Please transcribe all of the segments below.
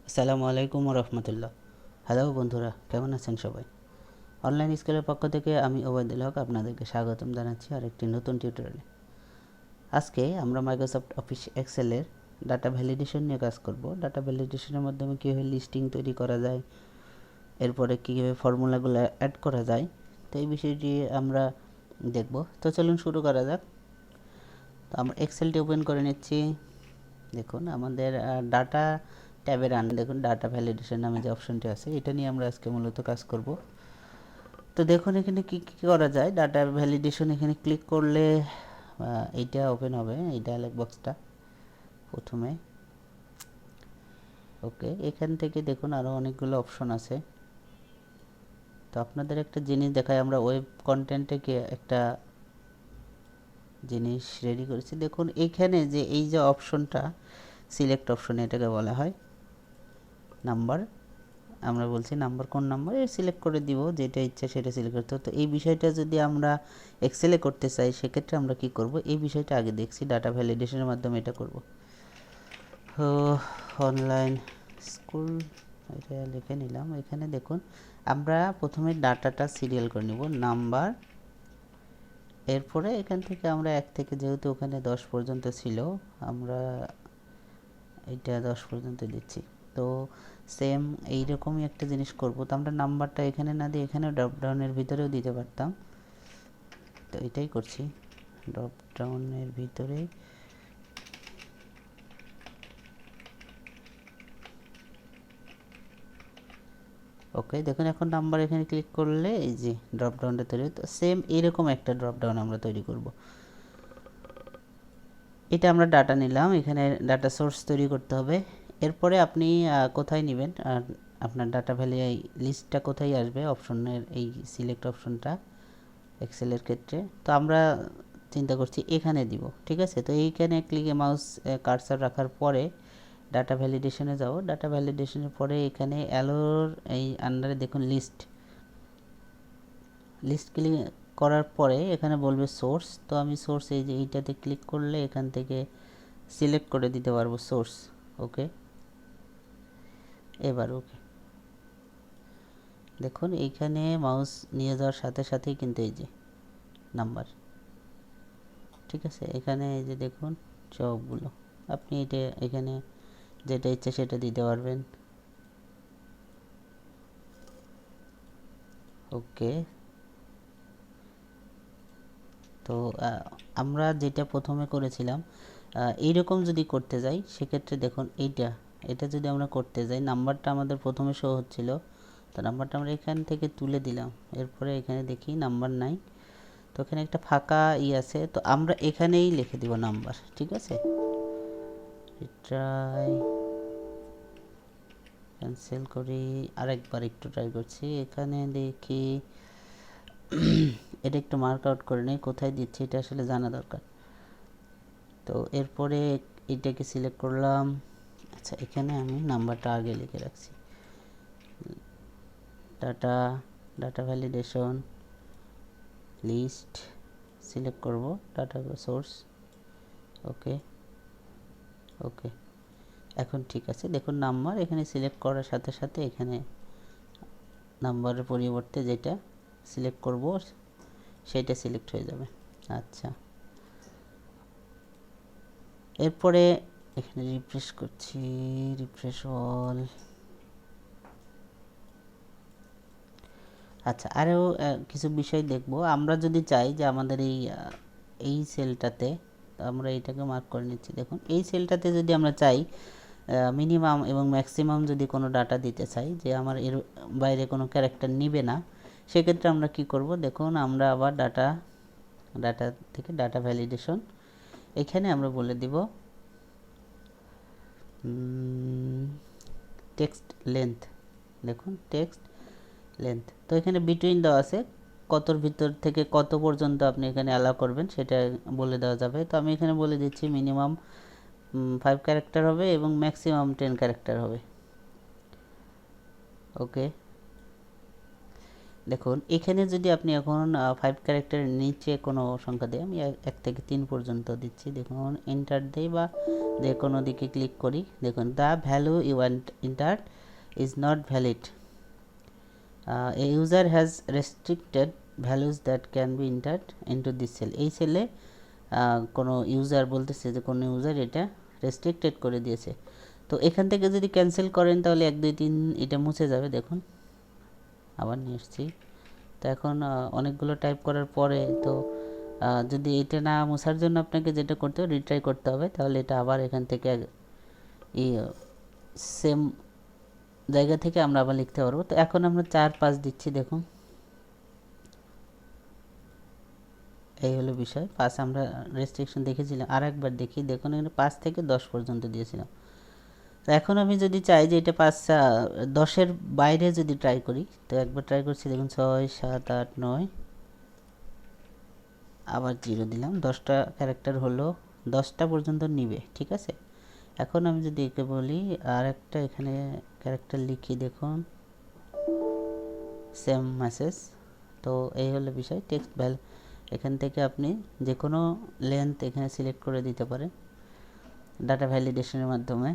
আসসালামু আলাইকুম রহমতুল্লাহ। হ্যালো বন্ধুরা, কেমন আছেন সবাই? অনলাইন স্কুলের পক্ষ থেকে আমি ওবায়দুল হক আপনাদেরকে স্বাগতম জানাচ্ছি আরেকটি নতুন টিউটোরিয়ালে। আজকে আমরা মাইক্রোসফট অফিস এক্সেলের ডাটা ভ্যালিডেশন নিয়ে কাজ করব। ডাটা ভ্যালিডেশনের মাধ্যমে কীভাবে লিস্টিং তৈরি করা যায়, এরপরে কীভাবে ফর্মুলাগুলো অ্যাড করা যায়, তো এই বিষয়টি আমরা দেখব। তো চলুন শুরু করা যাক। তো আমরা এক্সেলটি ওপেন করে নিচ্ছি। দেখুন আমাদের ডাটা ট্যাবে দেখুন ডাটা ভ্যালিডেশন নামে যে অপশনটি আছে, এটা নিয়ে আমরা আজকে মূলত কাজ করব। তো দেখুন এখানে কি কি করা যায়। ডাটা ভ্যালিডেশন এখানে ক্লিক করলে এইটা ওপেন হবে, এই ডায়ালগ বক্সটা প্রথমে। ওকে, এখান থেকে দেখুন আরও অনেকগুলো অপশন আছে। তো আপনাদের একটা জিনিস দেখায়, আমরা ওয়েব কন্টেন্ট থেকে একটা জিনিস রেডি করেছি। দেখুন এইখানে যে এই যে অপশনটা, সিলেক্ট অপশন এটাকে বলা হয়। নাম্বার, আমরা বলছি নাম্বার কোন নাম্বার সিলেক্ট করে দিব, যেটা ইচ্ছা সেটা সিলেক্ট করতে হবে। তো এই বিষয়টা যদি আমরা এক্সেলে করতে চাই, সেক্ষেত্রে আমরা কি করব, এই বিষয়টা আগে দেখছি। ডাটা ভ্যালিডেশনের মাধ্যমে এটা করব। তো অনলাইন স্কুল এটা লিখে নিলাম। এখানে দেখুন আমরা প্রথমে ডাটাটা সিরিয়াল করে নিব, নাম্বার। এরপরে এখান থেকে আমরা 1 থেকে, যেহেতু ওখানে 10 পর্যন্ত ছিল, আমরা এটা 10 পর্যন্ত দিচ্ছি। তো সেম এইরকমই একটা জিনিস করব। তো আমরা নাম্বারটা এখানে না দিয়ে এখানে ড্রপ ডাউনের ভিতরেও দিতে পারতাম, তো এটাই করছি। ড্রপ ডাউনের ভিতরে ওকে, দেখুন এখন নাম্বার এখানে ক্লিক করলে এই যে ড্রপ ডাউনটা তৈরি। তো সেম এইরকম একটা ড্রপ ডাউন আমরা তৈরি করব। এটা আমরা ডাটা নিলাম, এখানে ডাটা সোর্স তৈরি করতে হবে। এরপরে আপনি কোথায় নেবেন, আপনার ডাটা ভ্যালি লিস্টটা কোথায় আসবে, অপশনের এই সিলেক্ট অপশনটা এক্সেলের ক্ষেত্রে। তো আমরা চিন্তা করছি এখানে দিব, ঠিক আছে। তো এইখানে ক্লিকে মাউস কার্সার রাখার পরে ডাটা ভ্যালিডেশনে যাব। ডাটা ভ্যালিডেশনের পরে এখানে অ্যালোর এই আন্ডারে দেখুন লিস্ট ক্লিক করার পরে এখানে বলবে সোর্স। তো আমি সোর্স এই যে এইটাতে ক্লিক করলে এখান থেকে সিলেক্ট করে দিতে পারবো সোর্স। ওকে, এবার ওকে, দেখুন এইখানে মাউস নিয়ে যাওয়ার সাথে সাথেই কিন্তু এই যে নাম্বার, ঠিক আছে। এখানে এই যে দেখুন সবগুলো, আপনি এটা এখানে যেটা ইচ্ছে সেটা দিতে পারবেন। ওকে, তো আমরা যেটা প্রথমে করেছিলাম এইরকম যদি করতে যাই, সেক্ষেত্রে দেখুন এটা যদি আমরা করতে যাই, নাম্বারটা আমাদের প্রথমে শো হচ্ছিল, তো নাম্বারটা আমরা এখান থেকে তুলে দিলাম। এরপরে এখানে দেখি নাম্বার নাই, তো এখানে একটা ফাঁকা আছে, তো আমরা এখানেই লিখে দিব নাম্বার, ঠিক আছে। ট্রাই ক্যান্সেল করি, আরেকবার একটু ট্রাই করছি। এখানে দেখি এটা একটু মার্ক আউট করে নেই, কোথায় দিচ্ছি এটা আসলে জানা দরকার। তো এরপরে এটাকে সিলেক্ট করলাম। আচ্ছা, এখানে আমি নাম্বারটা আগে লিখে রাখছি। ডাটা ভ্যালিডেশন লিস্ট সিলেক্ট করব, ডাটা সোর্স। ওকে ওকে, এখন ঠিক আছে। দেখুন নাম্বার এখানে সিলেক্ট করার সাথে সাথে এখানে নাম্বারের পরিবর্তে যেটা সিলেক্ট করব সেটা সিলেক্ট হয়ে যাবে। আচ্ছা, এরপরে এখানে রিফ্রেশ করছি, রিফ্রেশ অল। আচ্ছা, আরও কিছু বিষয় দেখব। আমরা যদি চাই যে আমাদের এই সেলটাতে, আমরা এইটাকে মার্ক করে নিচ্ছি। দেখুন এই সেলটাতে যদি আমরা চাই মিনিমাম এবং ম্যাক্সিমাম যদি কোনো ডাটা দিতে চাই, যে আমার এর বাইরে কোনো ক্যারেক্টার নিবে না, সেক্ষেত্রে আমরা কি করব, দেখুন আমরা আবার ডাটা থেকে ডাটা ভ্যালিডেশন, এখানে আমরা বলে দিব টেক্সট লেন্থ। দেখুন টেক্সট লেন্থ, তো এখানে বিটুইন দেওয়া আছে, কতর ভিতর থেকে কত পর্যন্ত আপনি এখানে অ্যালাউ করবেন সেটা বলে দেওয়া যাবে। তো আমি এখানে বলে দিচ্ছি মিনিমাম 5 ক্যারেক্টার হবে এবং ম্যাক্সিমাম 10 ক্যারেক্টার হবে। ওকে, দেখুন এখানে যদি আপনি এখন 5 ক্যারেক্টারের নিচে কোনো সংখ্যা দেয়, আমি 1 থেকে 3 পর্যন্ত দিচ্ছি, দেখুন এন্টার দেই বা যে কোনো দিকে ক্লিক করি, দেখুন the value you enter is not valid, a user has restricted values that can be entered into this cell. এই সেলে কোনো ইউজার বলতেছে যে কোনো ইউজার এটা রেস্ট্রিক্টেড করে দিয়েছে। তো এখান থেকে যদি ক্যান্সেল করেন তাহলে 1 2 3 এটা মুছে যাবে। দেখুন আবার নিয়ে এসছি। তো এখন অনেকগুলো টাইপ করার পরে তো যদি এটা না মোছার জন্য আপনাকে যেটা করতে হবে, রিট্রাই করতে হবে, তাহলে এটা আবার এখান থেকে এই সেম জায়গা থেকে আমরা আবার লিখতে পারবো। তো এখন আমরা 4 5 দিচ্ছি, দেখুন এই হলো বিষয়। 5 আমরা রেস্ট্রিকশন দেখেছিলাম, আর একবার দেখি, দেখুন এখানে 5 থেকে 10 পর্যন্ত দিয়েছিলাম। তো এখন আমি যদি চাই যে এটা 5 10-এর বাইরে যদি ট্রাই করি, তো একবার ট্রাই করছি, দেখুন 6 7 8 9, আবার 0 দিলাম, 10টা ক্যারেক্টার হলো, 10টা পর্যন্ত নিবে, ঠিক আছে। এখন আমি যদি একে বলি আর একটা এখানে ক্যারেক্টার লিখি, দেখুন সেম মেসেজ। তো এই হলো বিষয়। টেক্সট ভ্যালু এখান থেকে আপনি যে কোনো লেন্থ এখানে সিলেক্ট করে দিতে পারেন ডাটা ভ্যালিডেশনের মাধ্যমে।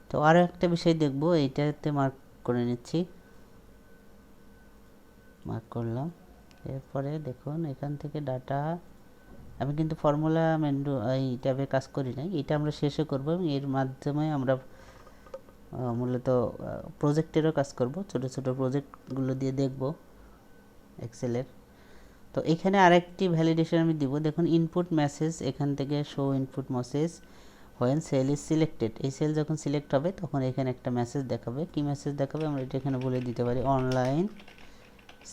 তো আরও একটা বিষয় দেখব, এইটাতে মার্ক করে নিচ্ছি, মার্ক করলাম। এরপরে দেখুন এখান থেকে ডাটা, আমি কিন্তু ফর্মুলা মেনু এই ট্যাবে কাজ করি নাই, এটা আমরা শেষে করব এবং এর মাধ্যমে আমরা মূলত প্রজেক্টেরও কাজ করব, ছোট ছোট প্রজেক্টগুলো দিয়ে দেখব এক্সেলের। তো এখানে আরেকটি ভ্যালিডেশন আমি দিব, দেখুন ইনপুট মেসেজ, এখান থেকে show input message when cell is selected. এই সেল যখন সিলেক্ট হবে তখন এখানে একটা মেসেজ দেখাবে। কি মেসেজ দেখাবে আমরা এটা এখানে বলে দিতে পারি, অনলাইন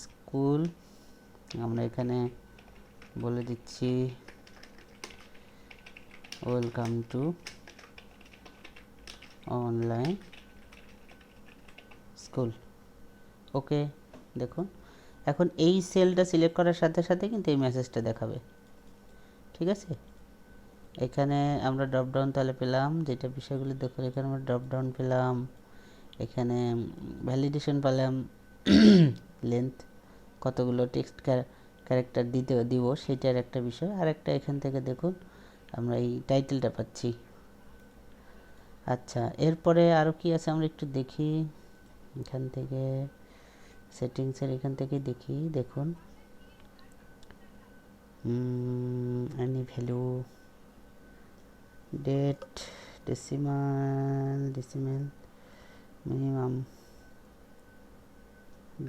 স্কুল, আমরা এখানে বলে দিচ্ছি ওয়েলকাম টু অনলাইন স্কুল। ওকে, দেখুন এখন এই সেলটা সিলেক্ট করার সাথে সাথে কিন্তু এই মেসেজটা দেখাবে, ঠিক আছে। এখানে আমরা ড্রপ ডাউন তাহলে পেলাম, যেটা বিষয়গুলো দেখুন এখানে আমরা ড্রপ ডাউন পেলাম, এখানে ভ্যালিডেশন পেলাম, লেন্থ কতগুলো টেক্সট ক্যারেক্টার দিব সেটার একটা বিষয়। আর একটা এখান থেকে দেখুন আমরা এই টাইটেলটা পাচ্ছি। আচ্ছা, এরপরে আরও কি আছে আমরা একটু দেখি, এখান থেকে সেটিংসের এখান থেকে দেখি, দেখুন any value, date, decimal minimum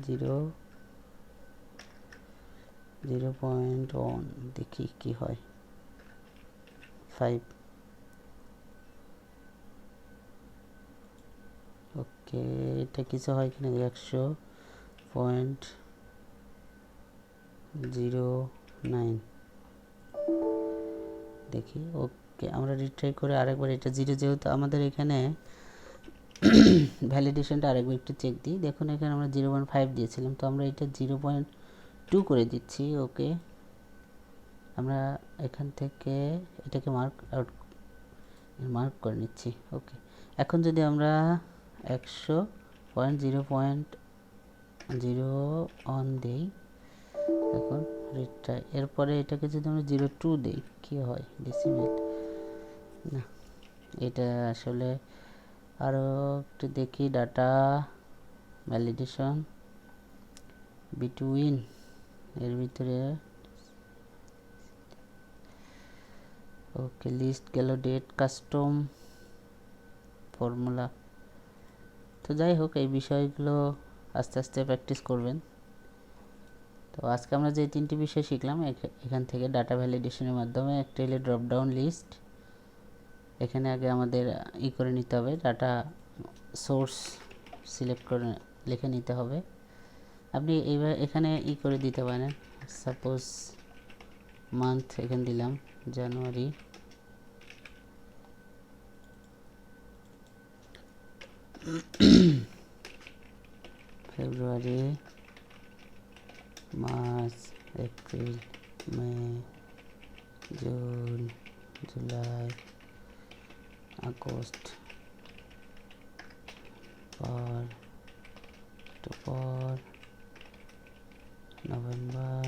0.1, দেখি কি হয়, 5, ওকে এটা কিছু হয় কিনা 100.09 দেখি। ওকে আমরা রিট্রাই করে আরেকবার, এটা 0 যেহেতু আমাদের এখানে ভ্যালিডেশনটা আরেকবার একটু চেক দিই, দেখুন এখানে আমরা 0.5 দিয়েছিলাম, তো আমরা এটা 0.2 করে দিচ্ছি। ওকে, আমরা এখান থেকে এটাকে মার্ক করে নিচ্ছি। ওকে, এখন যদি আমরা 100.0.01 দেই, এখন রিট্রাই, এরপরে এটাকে যদি আমরা 0.2 দেই কি হয়, ডেসিমেল না, এটা আসলে আরও একটু দেখি, ডাটা ভ্যালিডেশন বিটুইন, এর ভিতরে ওকে লিস্ট গেল, ডেট, কাস্টম, ফর্মুলা। তো যাই হোক এই বিষয়গুলো আস্তে আস্তে প্র্যাকটিস করবেন। তো আজকে আমরা যে 3টি বিষয় শিখলাম এখান থেকে ডাটা ভ্যালিডেশনের মাধ্যমে, একটা হলো ড্রপ ডাউন লিস্ট, এখানে আগে আমাদের করে নিতে হবে, ডাটা সোর্স সিলেক্ট করে লিখে নিতে হবে। আপনি এইবার এখানে করে দিতে পারেন, সাপোজ মান্থ এখানে দিলাম January, February, March, April, May, June, July, August, October, November,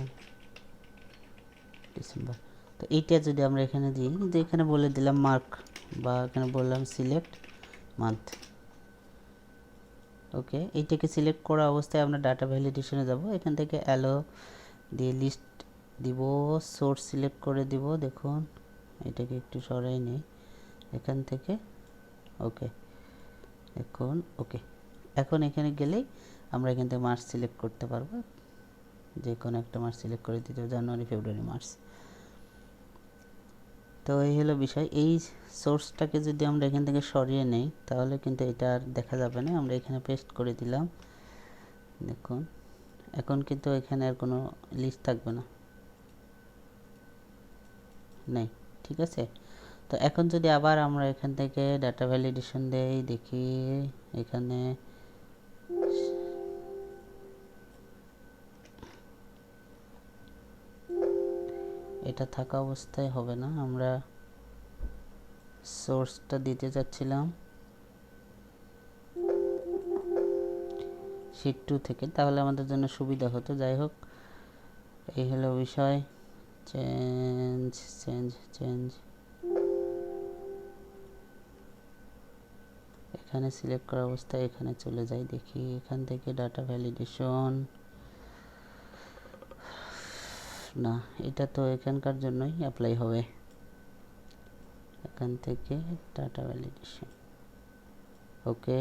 December. তো এইটা যদি আমরা এখানে দিই, যে এখানে বলে দিলাম মার্ক, বা এখানে বললাম সিলেক্ট মান্থ। ওকে, এইটাকে সিলেক্ট করা অবস্থায় আমরা ডাটা ভ্যালিডেশনে যাব। এখান থেকে অ্যালো দিয়ে লিস্ট দিব, সোর্স সিলেক্ট করে দিব। দেখুন এটাকে একটু সরাই নেই এখান থেকে। ওকে, এখন ওকে, এখন এখানে গেলেই আমরা এখান থেকে মার্চ সিলেক্ট করতে পারবো, যে কোনো একটা মাস সিলেক্ট করে দিতে হবে, জানুয়ারি, ফেব্রুয়ারি, মার্চ। তো এই হলো বিষয়। এই সোর্সটাকে যদি আমরা এখান থেকে সরিয়ে নেই তাহলে কিন্তু এটা আর দেখা যাবে না। আমরা এখানে পেস্ট করে দিলাম, দেখুন এখন কিন্তু এখানে আর কোনো লিস্ট থাকবে না, নেই। ঠিক আছে, তো এখন যদি আবার আমরা এখান থেকে ডাটা ভ্যালিডেশন দেই, দেখি এখানে এটা থাকা অবস্থায় হবে না। আমরা সোর্সটা দিতে যাচ্ছিলাম শিট 2 থেকে, তাহলে আমাদের জন্য সুবিধা হতো। যাই হোক, এই হলো বিষয়। চেঞ্জ চেঞ্জ চেঞ্জ, এখানে সিলেক্ট করা অবস্থায় এখানে চলে যাই, দেখি এখান থেকে ডাটা ভ্যালিডেশন, না এটা তো এখানকার জন্যই অ্যাপ্লাই হবে। এখান থেকে ডাটা ভ্যালিডেশন, ওকে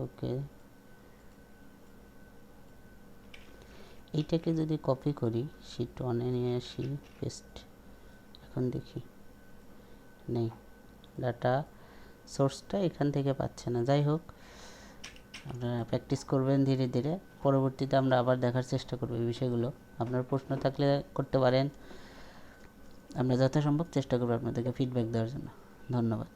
ওকে। এইটাকে যদি কপি করি, শিট 1 এ নিয়ে আসি, পেস্ট, এখন দেখি নেই, ডাটা সোর্সটা এখান থেকে পাচ্ছে না। যাই হোক, আপনারা প্র্যাকটিস করবেন ধীরে ধীরে, পরবর্তীতে আমরা আবার দেখার চেষ্টা করব এই বিষয়গুলো। আপনার প্রশ্ন থাকলে করতে পারেন, আমরা যথাসম্ভব চেষ্টা করব আপনাদেরকে ফিডব্যাক দেওয়ার জন্য। ধন্যবাদ।